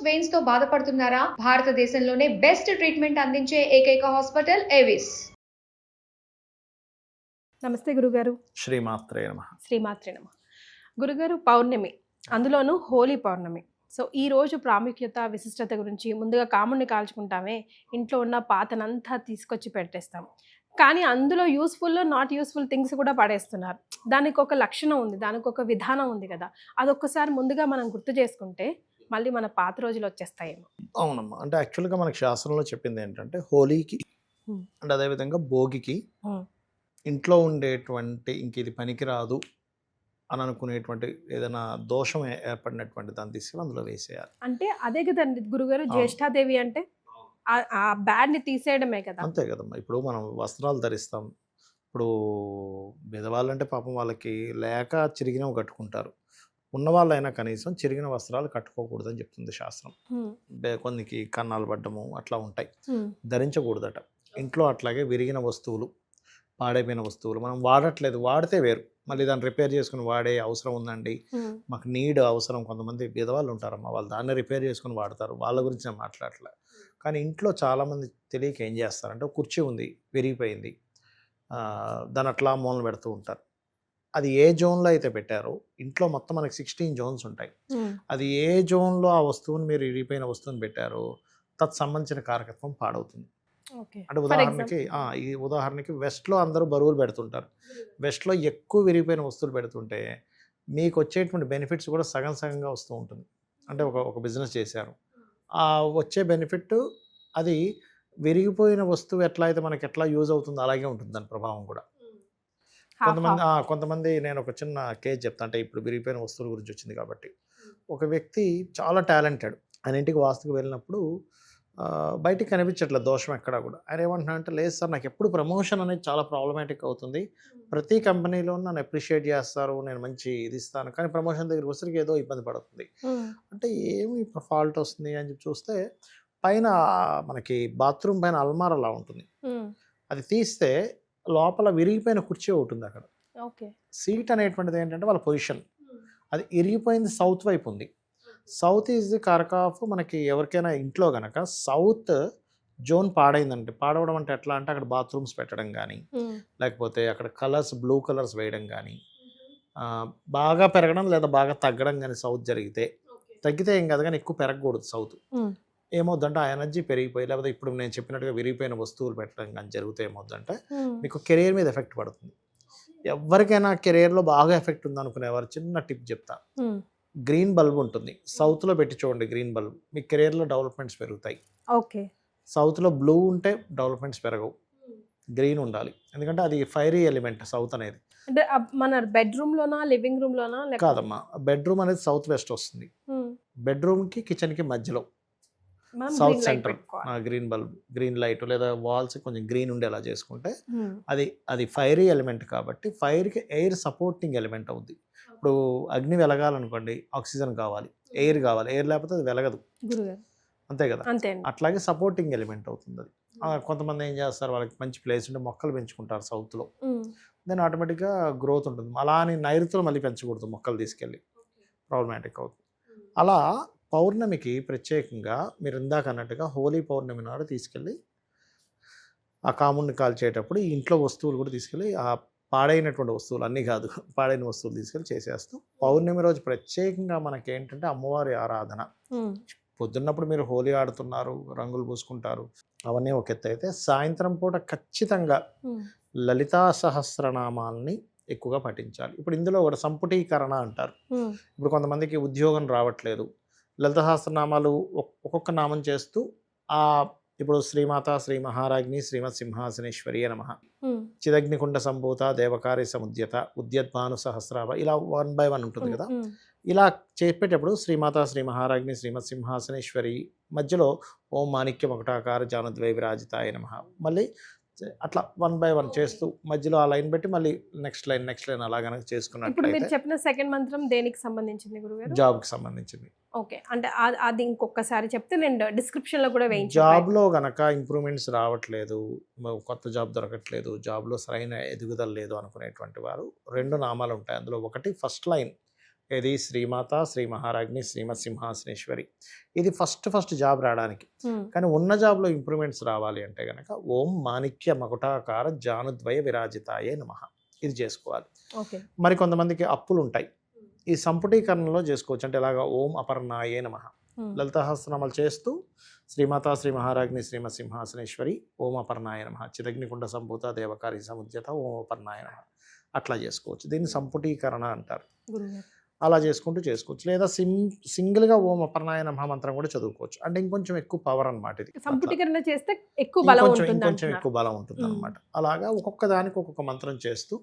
Veins తో బాధపడుతున్నారా? భారతదేశంలోనే బెస్ట్ ట్రీట్మెంట్ అందించే ఏకైక హాస్పిటల్ ఏవిస్. నమస్తే గురుగారు. శ్రీమాత్రే నమః. శ్రీమాత్రే నమః. గురుగారు, పౌర్ణమి, అందులోనూ హోలీ పౌర్ణమి. సో ఈ రోజు ప్రాముఖ్యత, విశిష్టత గురించి ముందుగా కాముడిని కాల్చుకుంటామే, ఇంట్లో ఉన్న పాతనంతా తీసుకొచ్చి పెట్టేస్తాం. కానీ అందులో యూస్ఫుల్, నాట్ యూస్ఫుల్ థింగ్స్ కూడా పడేస్తున్నారు. దానికి ఒక లక్షణం ఉంది, దానికి ఒక విధానం ఉంది కదా. అదొక్కసారి ముందుగా మనం గుర్తు చేసుకుంటే మళ్ళీ మన పాత రోజులు వచ్చేస్తాయేమో. అవునమ్మా. అంటే యాక్చువల్గా మనకి శాస్త్రంలో చెప్పింది ఏంటంటే హోలీకి అండ్ అదేవిధంగా భోగికి ఇంట్లో ఉండేటువంటి ఇంక ఇది పనికిరాదు అని అనుకునేటువంటి ఏదైనా దోషం ఏర్పడినటువంటి దాన్ని తీసుకెళ్ళి అందులో వేసేయాలి. అంటే అదే కదండి గురుగారు, జ్యేష్ఠాదేవి అంటే ఆ బ్యాడ్ని తీసేయడమే కదా. అంతే కదమ్మా. ఇప్పుడు మనం వస్త్రాలు ధరిస్తాం. ఇప్పుడు బెదవాళ్ళంటే పాపం వాళ్ళకి లేక చిరిగినవి కట్టుకుంటారు. ఉన్నవాళ్ళైనా కనీసం చిరిగిన వస్త్రాలు కట్టుకోకూడదని చెప్తుంది శాస్త్రం. కొన్నికి కన్నాలు పడ్డము అట్లా ఉంటాయి, ధరించకూడదట. ఇంట్లో అట్లాగే విరిగిన వస్తువులు, పాడైపోయిన వస్తువులు మనం వాడట్లేదు, వాడితే వేరు, మళ్ళీ దాన్ని రిపేర్ చేసుకుని వాడే అవసరం ఉందండి, మాకు నీడ్ అవసరం. కొంతమంది బీదవాళ్ళు ఉంటారమ్మా, వాళ్ళు దాన్ని రిపేర్ చేసుకుని వాడతారు, వాళ్ళ గురించి నేను మాట్లాడలే. కానీ ఇంట్లో చాలామంది తెలియక ఏం చేస్తారంటే కుర్చీ ఉంది విరిగిపోయింది, దాన్ని అట్లా మూలన పెడుతూ ఉంటారు. అది ఏ జోన్లో అయితే పెట్టారో, ఇంట్లో మొత్తం మనకి 16 జోన్స్ ఉంటాయి. అది ఏ జోన్లో ఆ వస్తువుని మీరు విరిగిపోయిన వస్తువుని పెట్టారో సంబంధించిన కారకత్వం పాడవుతుంది. అంటే ఉదాహరణకి వెస్ట్లో అందరూ బరువులు పెడుతుంటారు. వెస్ట్లో ఎక్కువ విరిగిపోయిన వస్తువులు పెడుతుంటే మీకు వచ్చేటువంటి బెనిఫిట్స్ కూడా సగం సగంగా వస్తూ ఉంటుంది. అంటే ఒక బిజినెస్ చేశారు, ఆ వచ్చే బెనిఫిట్ అది విరిగిపోయిన వస్తువు ఎట్లా అయితే మనకి ఎట్లా యూజ్ అవుతుందో అలాగే ఉంటుంది దాని ప్రభావం కూడా. కొంతమంది నేను ఒక చిన్న కేస్ చెప్తా, అంటే ఇప్పుడు విరిగిపోయిన వస్తువుల గురించి వచ్చింది కాబట్టి. ఒక వ్యక్తి చాలా టాలెంటెడ్, ఆయన ఇంటికి వాస్తుకు వెళ్ళినప్పుడు బయటికి కనిపించట్లేదు దోషం ఎక్కడా కూడా. ఆయన ఏమంటున్నా అంటే, లేదు సార్ నాకు ఎప్పుడు ప్రమోషన్ అనేది చాలా ప్రాబ్లమాటిక్ అవుతుంది, ప్రతి కంపెనీలో నన్ను అప్రిషియేట్ చేస్తారు, నేను మంచి ఇది ఇస్తాను, కానీ ప్రమోషన్ దగ్గరికి వచ్చరికి ఏదో ఇబ్బంది పడుతుంది. అంటే ఏమి ఫాల్ట్ వస్తుంది అని చెప్పి చూస్తే పైన మనకి బాత్రూమ్ పైన అల్మార్ అలా ఉంటుంది, అది తీస్తే లోపల విరిగిపోయిన కుర్చీ ఉంటుంది అక్కడ. సీట్ అనేటువంటిది ఏంటంటే వాళ్ళ పొజిషన్ అది ఇరిగిపోయింది సౌత్ వైపు ఉంది. సౌత్ ఈజ్ ది కారక ఆఫ్ మనకి ఎవరికైనా ఇంట్లో కనుక సౌత్ జోన్ పాడైందంటే, పాడవడం అంటే ఎట్లా అంటే అక్కడ బాత్రూమ్స్ పెట్టడం కానీ, లేకపోతే అక్కడ కలర్స్ బ్లూ కలర్స్ వేయడం కానీ, బాగా పెరగడం లేదా బాగా తగ్గడం కానీ సౌత్ తగ్గితే ఏం కాదు, కానీ ఎక్కువ పెరగకూడదు సౌత్. ఏమవుద్దంటే ఆ ఎనర్జీ పెరిగిపోయి, లేకపోతే ఇప్పుడు నేను చెప్పినట్టుగా విరిగిపోయిన వస్తువులు పెట్టడం కానీ జరిగితే ఏమవుద్దంటే మీకు కెరీర్ మీద ఎఫెక్ట్ పడుతుంది. ఎవరికైనా కెరీర్లో బాగా ఎఫెక్ట్ ఉంది అనుకునేవారు చిన్న టిప్ చెప్తా. గ్రీన్ బల్బ్ ఉంటుంది, సౌత్లో పెట్టి చూడండి గ్రీన్ బల్బ్, మీ కెరీర్లో డెవలప్మెంట్స్ పెరుగుతాయి. సౌత్లో బ్లూ ఉంటే డెవలప్మెంట్స్ పెరగవు, గ్రీన్ ఉండాలి, ఎందుకంటే అది ఫైరీ ఎలిమెంట్ సౌత్ అనేది. అంటే మన బెడ్రూమ్ లోనా లివింగ్ రూమ్ లోనా? కాదమ్మా, బెడ్రూమ్ అనేది సౌత్ వెస్ట్ వస్తుంది, బెడ్రూమ్కి కిచెన్కి మధ్యలో south centre green bulb, green light లేదా వాల్స్ కొంచెం గ్రీన్ ఉండేలా చేసుకుంటే అది ఫైరీ ఎలిమెంట్ కాబట్టి ఫైర్కి ఎయిర్ సపోర్టింగ్ ఎలిమెంట్ అవుద్ది. ఇప్పుడు అగ్ని వెలగాలనుకోండి ఆక్సిజన్ కావాలి, ఎయిర్ కావాలి, ఎయిర్ లేకపోతే అది వెలగదు, అంతే కదా. అట్లాగే సపోర్టింగ్ ఎలిమెంట్ అవుతుంది అది. కొంతమంది ఏం చేస్తారు, వాళ్ళకి మంచి ప్లేస్ ఉంటే మొక్కలు పెంచుకుంటారు సౌత్లో, దెన్ ఆటోమేటిక్గా గ్రోత్ ఉంటుంది. అలా అని నైరుతిలో మళ్ళీ పెంచకూడదు, మొక్కలు తీసుకెళ్ళి ప్రాబ్లమాటిక్ అవుతుంది. అలా పౌర్ణమికి ప్రత్యేకంగా మీరు ఇందాక అన్నట్టుగా హోలీ పౌర్ణమి నాడు తీసుకెళ్ళి ఆ కాముడిని కాల్చేటప్పుడు ఈ ఇంట్లో వస్తువులు కూడా తీసుకెళ్ళి, ఆ పాడైనటువంటి వస్తువులు అన్నీ కాదు, పాడైన వస్తువులు తీసుకెళ్ళి చేసేస్తాం. పౌర్ణమి రోజు ప్రత్యేకంగా మనకి ఏంటంటే అమ్మవారి ఆరాధన. పొద్దున్నప్పుడు మీరు హోలీ ఆడుతున్నారు, రంగులు పూసుకుంటారు, అవన్నీ ఒక ఎత్తు అయితే సాయంత్రం పూట ఖచ్చితంగా లలితా సహస్రనామాల్ని ఎక్కువగా పఠించాలి. ఇప్పుడు ఇందులో కూడా సంపుటీకరణ అంటారు. ఇప్పుడు కొంతమందికి ఉద్యోగం రావట్లేదు, లలిత సహస్రనామాలు ఒక్కొక్క నామం చేస్తూ ఇప్పుడు శ్రీమాత శ్రీ మహారాజ్ని శ్రీమత్ సింహాసనేశ్వరి నమః, చిదగ్నికుండ సంభూత దేవకార్య సముద్యత ఉద్యద్భాను సహస్రాభ, ఇలా 1 by 1 ఉంటుంది కదా. ఇలా చెప్పేటప్పుడు శ్రీమాత శ్రీ మహారాజ్ని శ్రీమత్ సింహాసనేశ్వరి మధ్యలో ఓం మాణిక్యం ఒకటాకార జానుద్వై విరాజితాయ నమః, మళ్ళీ అట్లా 1 by 1 చేస్తూ మధ్యలో ఆ లైన్ పెట్టి మళ్ళీ నెక్స్ట్ లైన్ అలా కనుక చేసుకున్నట్లయితే. ఇప్పుడు మీరు చెప్పిన సెకండ్ మంత్రం దేనికి సంబంధించింది గురుగారు? జాబ్కి సంబంధించింది. ఓకే, అంటే అది ఇంకొకసారి చెప్తే నేను డిస్క్రిప్షన్లో కూడా వేయించాను. జాబ్లో కనుక ఇంప్రూవ్మెంట్స్ రావట్లేదు, కొత్త జాబ్ దొరకట్లేదు, జాబ్లో సరైన ఎదుగుదల లేదు అనుకునేటువంటి వారు 2 నామాలు ఉంటాయి. అందులో ఒకటి ఫస్ట్ లైన్ ఇది శ్రీమాత, శ్రీ మహారాజ్ని, శ్రీమత్ సింహాసనేశ్వరి. ఇది ఫస్ట్ జాబ్ రావడానికి. కానీ ఉన్న జాబ్లో ఇంప్రూవ్మెంట్స్ రావాలి అంటే కనుక ఓం మాణిక్య మకుటాకార జానుద్వయ విరాజితాయే నమః ఇది చేసుకోవాలి. మరి కొంతమందికి అప్పులు ఉంటాయి, ఈ సంపుటీకరణలో చేసుకోవచ్చు. అంటే ఇలాగా ఓం అపర్ణాయే నమః లలితాసహస్రనామాలు చేస్తూ శ్రీమాత, శ్రీ మహారాజ్ని, శ్రీమత్ సింహాసనేశ్వరి, ఓం అపర్ణాయ నమః చిదగ్నికుండ సంభూత దేవకారి సముద్యత ఓం అపర్ణాయ నమః అట్లా చేసుకోవచ్చు. దీన్ని సంపుటీకరణ అంటారు. అలా చేసుకోవచ్చు. లేదా సింగిల్గా ఓం అపర్ణాయ నమః మంత్రం కూడా చదువుకోవచ్చు. అంటే ఇంకొంచెం ఎక్కువ పవర్ అనమాట. ఇది సంపుటీకరణ చేస్తే ఎక్కువ బలం ఉంటుంది, ఇంకొంచెం ఎక్కువ బలం ఉంటుంది అనమాట. అలాగా ఒక్కొక్క దానికి ఒక్కొక్క మంత్రం చేస్తూ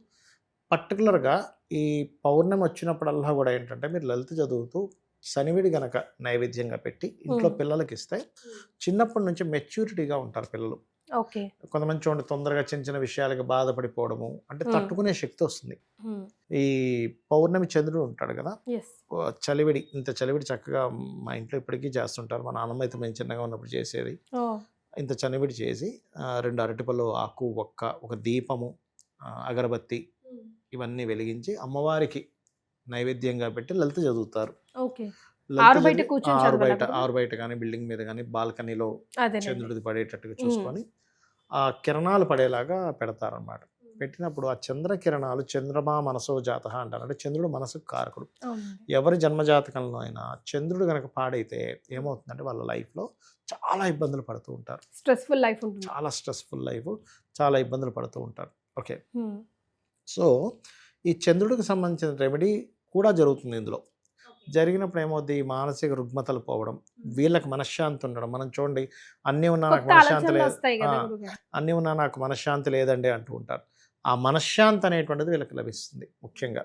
పర్టికులర్గా ఈ పౌర్ణమి వచ్చినప్పుడల్లా కూడా ఏంటంటే మీరు లలిత చదువుతూ శనివిడి గనక నైవేద్యంగా పెట్టి ఇంట్లో పిల్లలకి ఇస్తే చిన్నప్పటి నుంచి మెచ్యూరిటీగా ఉంటారు పిల్లలు. కొంతమంది చూడండి తొందరగా చిన్న విషయాలకి బాధపడిపోవడము, అంటే తట్టుకునే శక్తి వస్తుంది. ఈ పౌర్ణమి చంద్రుడు ఉంటాడు కదా, చలివిడి, ఇంత చలివిడి చక్కగా మా ఇంట్లో ఇప్పటికీ చేస్తుంటారు. మా నాన్నమ్మ అయితే మేము చిన్నగా ఉన్నప్పుడు చేసేది. ఇంత చలివిడి చేసి 2 అరటిపళ్ళు ఆకు, ఒక దీపము, అగరబత్తి ఇవన్నీ వెలిగించి అమ్మవారికి నైవేద్యంగా పెట్టి లలిత చదువుతారు. ఆరు బయట కానీ బిల్డింగ్ మీద కానీ బాల్కనీలో చంద్రుడిది పడేటట్టుగా చూసుకొని ఆ కిరణాలు పడేలాగా పెడతారనమాట. పెట్టినప్పుడు ఆ చంద్ర కిరణాలు చంద్రమా మనసో జాత అంటారు. అంటే చంద్రుడు మనసుకు కారకుడు. ఎవరి జన్మజాతకంలో అయినా చంద్రుడు కనుక పాడైతే ఏమవుతుందంటే వాళ్ళ లైఫ్లో చాలా ఇబ్బందులు పడుతూ ఉంటారు. స్ట్రెస్ఫుల్ లైఫ్ ఉంటుంది, చాలా స్ట్రెస్ఫుల్ లైఫ్, చాలా ఇబ్బందులు పడుతూ ఉంటారు. ఓకే, సో ఈ చంద్రుడికి సంబంధించిన రెమెడీ కూడా జరుగుతుంది ఇందులో. జరిగినప్పుడు ఏమవుద్ది, మానసిక రుగ్మతలు పోవడం, వీళ్ళకి మనశ్శాంతి ఉండడం. మనం చూడండి అన్నీ ఉన్నా నాకు మనశ్శాంతి లేదు, అన్నీ ఉన్నా నాకు మనశ్శాంతి లేదండి అంటూ ఉంటారు. ఆ మనశ్శాంతి అనేటువంటిది వీళ్ళకి లభిస్తుంది. ముఖ్యంగా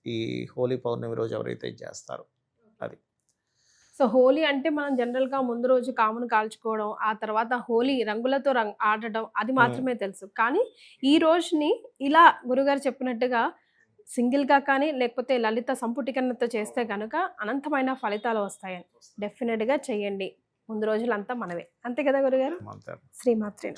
ఈ హోలీ పౌర్ణమి రోజు ఎవరైతే చేస్తారో అది. సో హోలీ అంటే మనం జనరల్గా ముందు రోజు కామును కాల్చుకోవడం, ఆ తర్వాత హోలీ రంగులతో ఆడటం అది మాత్రమే తెలుసు. కానీ ఈ రోజుని ఇలా గురుగారు చెప్పినట్టుగా సింగిల్గా కానీ లేకపోతే లలిత సంపుటీకరణతో చేస్తే కనుక అనంతమైన ఫలితాలు వస్తాయని డెఫినెట్గా చెయ్యండి. ముందు రోజులంతా మనవే, అంతే కదా గురుగారు? శ్రీమాత్రే.